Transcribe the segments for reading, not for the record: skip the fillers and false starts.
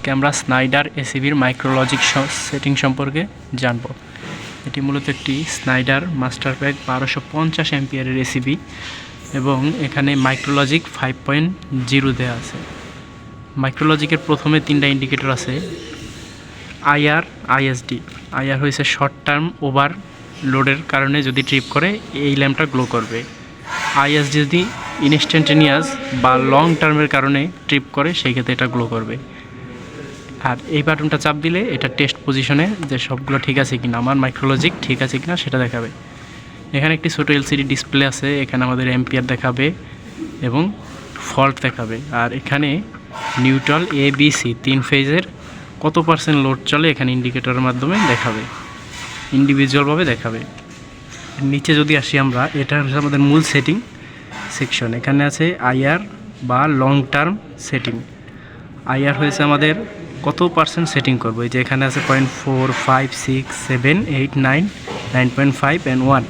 আজকে আমরা Snyder এসিবির মাইক্রোলজিক setting সম্পর্কে জানব। এটি মূলত একটি স্নাইডার মাস্টার প্যাক 1250 অ্যাম্পিয়ারের এসিবি এবং এখানে মাইক্রোলজিক 5.0 দেওয়া আছে। মাইক্রোলজিকের প্রথমে 3টা ইন্ডিকেটর আছে, আইআর, আইএসডি। আইআর হয়েছে শর্ট টার্ম ওভার লোডের কারণে যদি ট্রিপ করে এই ল্যাম্পটা গ্লো করবে। আইএসডি যদি ইনস্ট্যান্টেনিয়াস বা লং টার্মের কারণে ট্রিপ করে সেই ক্ষেত্রে এটা গ্লো করবে। আর এই বাটনটা চাপ দিলে এটা টেস্ট পজিশনে যে সবগুলো ঠিক আছে কিনা, আমার মাইক্রোলজিক ঠিক আছে কিনা সেটা দেখাবে। এখানে একটি ছোটো এলসিডি ডিসপ্লে আছে, এখানে আমাদের অ্যাম্পিয়ার দেখাবে এবং ফল্ট দেখাবে। আর এখানে নিউট্রাল ABC 3 ফেজের কত পার্সেন্ট লোড চলে এখানে ইন্ডিকেটরের মাধ্যমে দেখাবে, ইন্ডিভিজুয়ালভাবে দেখাবে। নিচে যদি আসি আমরা, এটা হচ্ছে আমাদের মূল সেটিং সেকশন। এখানে আছে আইআর বা লং টার্ম সেটিং। আইআর হয়েছে আমাদের কত পার্সেন্ট সেটিং করবো, এই যে এখানে আছে 0.4, 5, 6, 7, 8, 9, 9.5 and 1।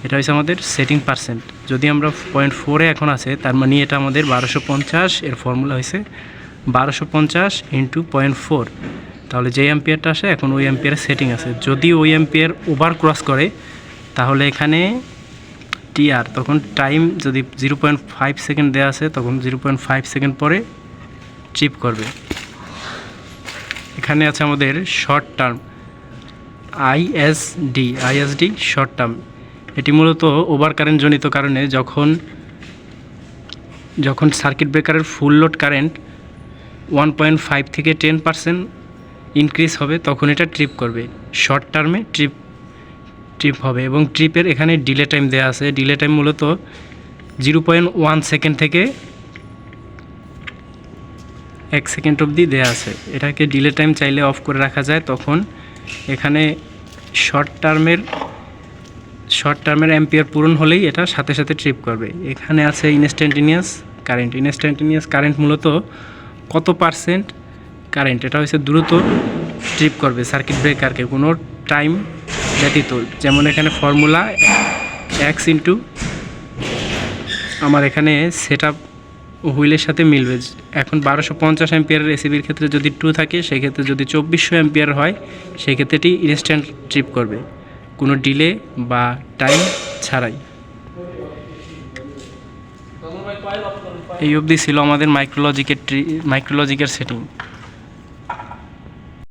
এটা হচ্ছে আমাদের সেটিং পার্সেন্ট। যদি আমরা 0.4-এ এখন আছে, তার মানে এটা আমাদের 1250, এর ফর্মুলা হয়েছে 1250 × 0.4। তাহলে যে অ্যাম্পিয়ারটা আসে এখন ওই অ্যাম্পিয়ারের সেটিং আছে। যদি ওই অ্যাম্পিয়ার ওভার ক্রস করে তাহলে এখানে টিআর, তখন টাইম যদি 0.5 সেকেন্ড দেওয়া আছে তখন 0.5 সেকেন্ড পরে ট্রিপ করবে। এখানে আছে আমাদের short term ISD short term. এটি মূলত ওভার কারেন্ট জনিত কারণে যখন সার্কিট ব্রেকারের ফুল লোড কারেন্ট 1.5 থেকে 10% ইনক্রিজ হবে তখন এটা ট্রিপ করবে, শর্ট টার্মে ট্রিপ হবে। এবং ট্রিপের এখানে ডিলে টাইম দেওয়া আছে। ডিলে টাইম মূলত 0.1 সেকেন্ড থেকে 1 সেকেন্ড অবধি দেওয়া আছে। এটাকে ডিলে টাইম চাইলে অফ করে রাখা যায়, তখন এখানে শর্ট টার্মের অ্যাম্পিয়ার পূরণ হলেই এটা সাথে সাথে ট্রিপ করবে। এখানে আছে ইনস্ট্যান্টেনিয়াস কারেন্ট। ইনস্ট্যান্টেনিয়াস কারেন্ট মূলত কত পার্সেন্ট কারেন্ট, এটা হচ্ছে দ্রুত ট্রিপ করবে সার্কিট ব্রেকারকে কোনো টাইম ব্যতীত। যেমন এখানে ফর্মুলা x ইন্টু আমার এখানে সেট আপ হুইলের সাথে মিলবে। এখন 1250 অ্যাম্পিয়ারের এসিবির ক্ষেত্রে যদি 2 থাকে, সেক্ষেত্রে যদি 2400 অ্যাম্পিয়ার হয় সেক্ষেত্রে এটি ইনস্ট্যান্ট ট্রিপ করবে কোনো ডিলে বা টাইম ছাড়াই। এই অবধি ছিল আমাদের মাইক্রোলজিকের সেটিং।